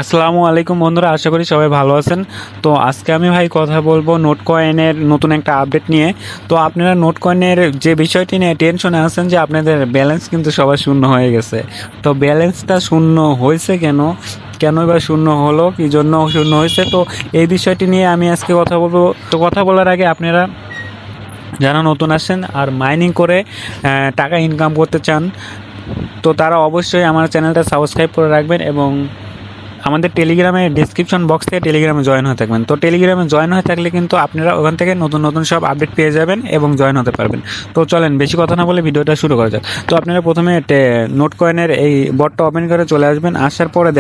আসসালামু আলাইকুম বন্ধুরা, আশা করি সবাই ভালো আছেন। তো আজকে আমি ভাই কথা বলবো নোট কয়েনের নতুন একটা আপডেট নিয়ে। তো আপনারা নোট কয়েনের যে বিষয়টি নিয়ে টেনশনে আছেন যে আপনাদের ব্যালেন্স কিন্তু সবার শূন্য হয়ে গেছে। তো ব্যালেন্সটা শূন্য হয়েছে কেন, কেনই বা শূন্য হলো, কী জন্য শূন্য হয়েছে, তো এই বিষয়টি নিয়ে আমি আজকে কথা বলবো। তো কথা বলার আগে আপনারা যারা নতুন আসেন আর মাইনিং করে টাকা ইনকাম করতে চান, তো তারা অবশ্যই আমার চ্যানেলটা সাবস্ক্রাইব করে রাখবেন এবং আমাদের টেলিগ্রামে ডিসক্রিপশন বক্স থেকে টেলিগ্রামে জয়েন হয়ে থাকবেন। তো টেলিগ্রামে জয়েন হয়ে থাকলে কিন্তু আপনারা ওখান থেকে নতুন নতুন সব আপডেট পেয়ে যাবেন এবং জয়েন হতে পারবেন। তো চলেন বেশি কথা না বলে ভিডিওটা শুরু করা যাক। তো আপনারা প্রথমে নোট কয়েনের এই বটটা ওপেন করে চলে আসবেন। আসার পরে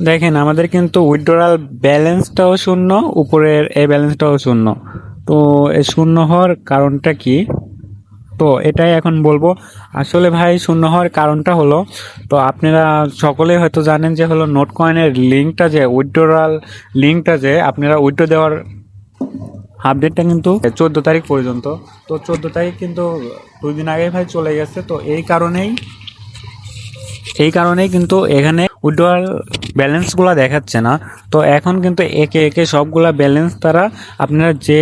দেখেন আমাদের কিন্তু উইথড্রয়াল ব্যালেন্সটাও শূন্য, উপরের এই ব্যালেন্সটাও শূন্য। তো এই শূন্য হওয়ার কারণটা কি, তো এটাই এখন বলবো। আসলে ভাই শূন্য হওয়ার কারণটা হলো, তো আপনারা সকলেই হয়তো জানেন যে হলো নোট কয়েনের লিঙ্কটা, যে উইথড্রয়াল লিঙ্কটা, যে আপনারা উইথড্র দেওয়ার আপডেটটা কিন্তু 14 তারিখ পর্যন্ত। তো 14 তারিখ কিন্তু 2 দিন আগে ভাই চলে গেছে। তো এই কারণেই কিন্তু এখানে উইথড্রয়াল ব্যালেন্সগুলো দেখাচ্ছে না। তো এখন কিন্তু একে একে সবগুলা ব্যালেন্স তারা আপনারা যে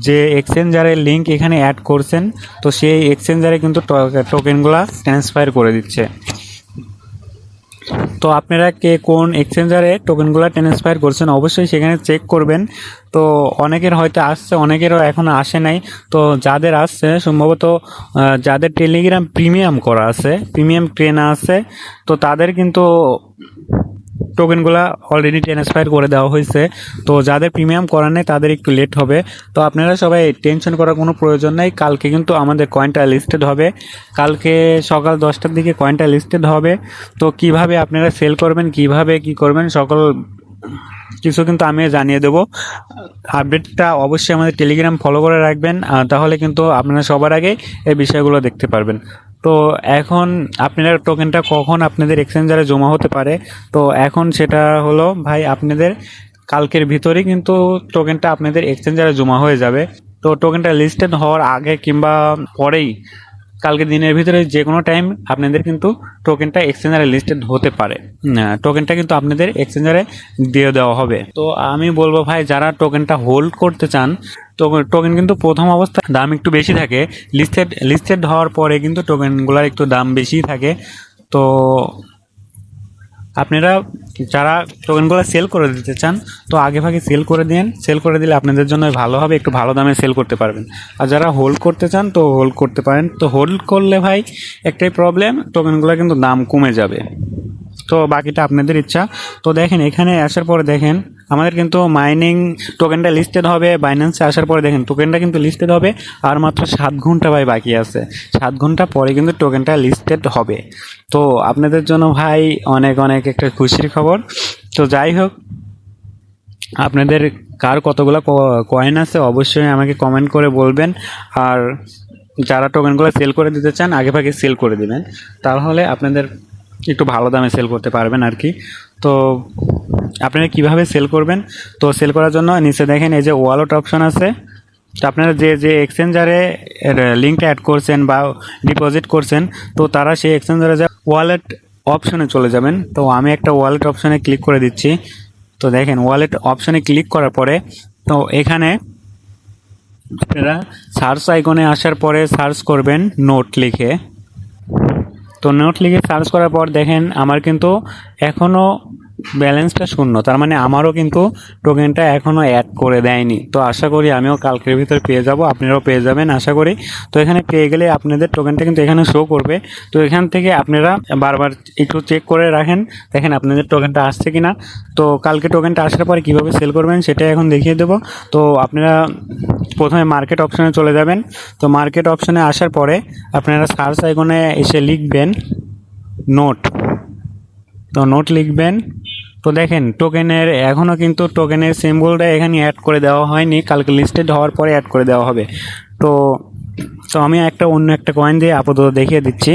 যে এক্সচেঞ্জারের লিঙ্ক এখানে অ্যাড করছেন, তো সেই এক্সচেঞ্জারে কিন্তু টোকেনগুলা ট্রান্সফার করে দিচ্ছে। তো আপনারা কে কোন এক্সচেঞ্জারে টোকেনগুলো ট্রান্সফার করছেন অবশ্যই সেখানে চেক করবেন। তো অনেকের হয়তো আসছে, অনেকেরও এখনও আসে নাই। তো যাদের আসছে সম্ভবত যাদের টেলিগ্রাম প্রিমিয়াম করা আছে, প্রিমিয়াম ট্রেনা আছে, তো তাদের কিন্তু টোকেনগুলো অলরেডি ট্রান্সফার করে দেওয়া হয়েছে। তো যাদের প্রিমিয়াম করা নেই তাদের একটু লেট হবে। তো আপনারা সবাই টেনশন করার কোনো প্রয়োজন নেই। কালকে কিন্তু আমাদের কয়েনটা লিস্টেড হবে, কালকে সকাল 10টার দিকে কয়েনটা লিস্টেড হবে। তো কিভাবে আপনারা সেল করবেন, কিভাবে কি করবেন, সকল কিছু কিন্তু আমি জানিয়ে দেবো। আপডেটটা অবশ্যই আমাদের টেলিগ্রাম ফলো করে রাখবেন, তাহলে কিন্তু আপনারা সবার আগে এই বিষয়গুলো দেখতে পারবেন। তো এখন আপনাদের টোকেনটা কখন আপনাদের এক্সচেঞ্জারে জমা হতে পারে, তো এখন সেটা হলো ভাই আপনাদের কালকের ভিতরেই কিন্তু টোকেনটা আপনাদের এক্সচেঞ্জারে জমা হয়ে যাবে। তো টোকেনটা লিস্টেড হওয়ার আগে কিংবা পরেই কালকে দিনের ভিতরে যে কোনো টাইম আপনাদের কিন্তু টোকেনটা এক্সচেঞ্জারে লিস্টেড হতে পারে। টোকেনটা কিন্তু আপনাদের এক্সচেঞ্জারে দিয়ে দেওয়া হবে। তো আমি বলবো ভাই, যারা টোকেনটা হোল্ড করতে চান, টোকেন কিন্তু প্রথম অবস্থায় দাম একটু বেশি থাকে, লিস্টেড হওয়ার পরে কিন্তু টোকেনগুলোর একটু দাম বেশি থাকে। তো আপনারা যারা টোকেনগুলো সেল করে দিতে চান, তো আগে ভাগে সেল করে দিন, সেল করে দিলে আপনাদের জন্য ভালো হবে, একটু ভালো দামে সেল করতে পারবেন। আর যারা হোল্ড করতে চান তো হোল্ড করতে পারেন। তো হোল্ড করলে ভাই একটাই প্রবলেম, টোকেনগুলো কিন্তু দাম কমে যাবে। তো বাকিটা আপনাদের ইচ্ছা। তো দেখেন এখানে আসার পরে দেখেন আমাদের কিন্তু মাইনিং টোকেনটা লিস্টেড হবে, বাইন্যান্সে আসার পরে দেখেন টোকেনটা কিন্তু লিস্টেড হবে। আর মাত্র 7 ঘন্টা ভাই বাকি আছে, 7 ঘন্টা পরে কিন্তু টোকেনটা লিস্টেড হবে। তো আপনাদের জন্য ভাই অনেক অনেক একটা খুশির খবর। তো যাই হোক, আপনাদের কার কতগুলো কয়েন আছে অবশ্যই আমাকে কমেন্ট করে বলবেন। আর যারা টোকেনগুলো সেল করে দিতে চান আগে ভাগে সেল করে দিবেন, তাহলে আপনাদের একটু ভালো দামে সেল করতে পারবেন আর কি। তো আপনারা কিভাবে সেল করবেন, তো সেল করার জন্য নিচে দেখেন এই যে ওয়ালেট অপশন আছে। তো আপনারা যে যে এক্সচেঞ্জারে লিঙ্কটা অ্যাড করছেন বা ডিপোজিট করছেন, তো তারা সেই এক্সচেঞ্জারে যা ওয়ালেট অপশনে চলে যাবেন। তো আমি একটা ওয়ালেট অপশনে ক্লিক করে দিচ্ছি। তো দেখেন ওয়ালেট অপশনে ক্লিক করার পরে তো এখানে আপনারা সার্চ আইকনে আসার পরে সার্চ করবেন নোট লিখে। তো নোট লিখে সার্চ করার পর দেখেন আমার কিন্তু এখনও ব্যালেন্সটা শূন্য, তার মানে আমারও কিন্তু টোকেনটা এখনও অ্যাড করে দেয়নি। তো আশা করি আমিও কালকের ভিতরে পেয়ে যাব, আপনারাও পেয়ে যাবেন আশা করি। তো এখানে পেয়ে গেলে আপনাদের টোকেনটা কিন্তু এখানে শো করবে। তো এখান থেকে আপনারা বারবার একটু চেক করে রাখেন, দেখেন আপনাদের টোকেনটা আসছে কিনা। তো কালকে টোকেনটা আসার পরে কীভাবে সেল করবেন সেটাই এখন দেখিয়ে দেবো। তো আপনারা প্রথমে মার্কেট অপশনে চলে যাবেন। তো মার্কেট অপশনে আসার পরে আপনারা সার্চ আইকনে এসে লিখবেন নোট। তো নোট লিখবেন। তো দেখেন টোকেনের এখনও কিন্তু টোকেনের সিম্বলটা এখানে অ্যাড করে দেওয়া হয়নি, কালকে লিস্টেড হওয়ার পরে অ্যাড করে দেওয়া হবে। তো তো আমি অন্য একটা কয়েন দিয়ে আপাতত দেখিয়ে দিচ্ছি।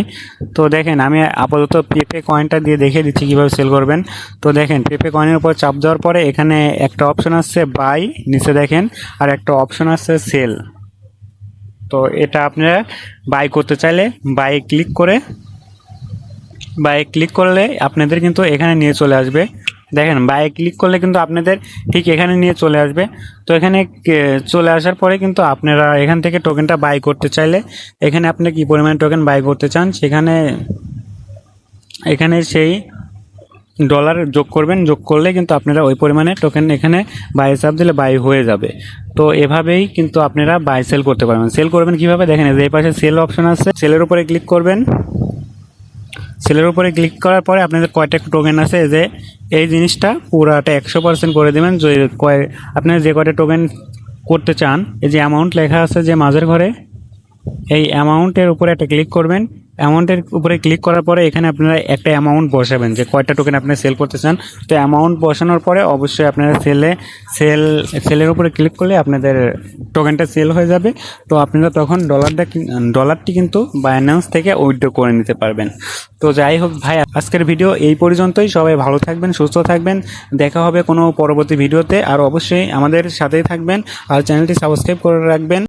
তো দেখেন আমি আপাতত পেপে কয়েনটা দিয়ে দেখিয়ে দিচ্ছি কীভাবে সেল করবেন। তো দেখেন পেপে কয়েনের উপর চাপ দেওয়ার পরে এখানে একটা অপশন আসছে বাই, নিচে দেখেন আর একটা অপশন আসছে সেল। তো এটা আপনারা বাই করতে চাইলে বাইয়ে ক্লিক করলে আপনাদের কিন্তু এখানে নিয়ে চলে আসবে। দেখেন বাইয়ে ক্লিক করলে কিন্তু আপনাদের ঠিক এখানে নিয়ে চলে আসবে। তো এখানে চলে আসার পরে কিন্তু আপনারা এখান থেকে টোকেনটা বাই করতে চাইলে এখানে আপনি কি পরিমাণ টোকেন বাই করতে চান এখানে সেই ডলার যোগ করবেন, যোগ করলে কিন্তু আপনারা ওই পরিমাণে টোকেন এখানে বাই চাপ দিলে বাই হয়ে যাবে। তো এভাবেই কিন্তু আপনারা বাই সেল করতে পারবেন। সেল করবেন কিভাবে দেখেন, এই পাশে সেল অপশন আছে, সেলের উপরে ক্লিক করবেন। সেলের উপরে ক্লিক করার পরে আপনাদের কয়টা টোকেন আছে যে এই জিনিসটা পুরাটা 100% করে দেবেন। যে আপনারা যে কয়টা টোকেন করতে চান, এই যে অ্যামাউন্ট লেখা আছে যে মাঝের ঘরে, এই অ্যামাউন্টের উপরে একটা ক্লিক করবেন। অ্যামাউন্টের উপরে ক্লিক করার পরে এখানে আপনারা একটা অ্যামাউন্ট বসাবেন যে কয়টা টোকেন আপনি সেল করতে চান। তো অ্যামাউন্ট বসানোর পরে অবশ্যই আপনারা সেলের উপরে ক্লিক করলে আপনাদের টোকেনটা সেল হয়ে যাবে। তো আপনারা তখন ডলারটি কিন্তু বাইন্যান্স থেকে উইথড্র করে নিতে পারবেন। তো যাই হোক ভাই, আজকের ভিডিও এই পর্যন্তই। সবাই ভালো থাকবেন, সুস্থ থাকবেন, দেখা হবে কোনো পরবর্তী ভিডিওতে। আর অবশ্যই আমাদের সাথেই থাকবেন আর চ্যানেলটি সাবস্ক্রাইব করে রাখবেন।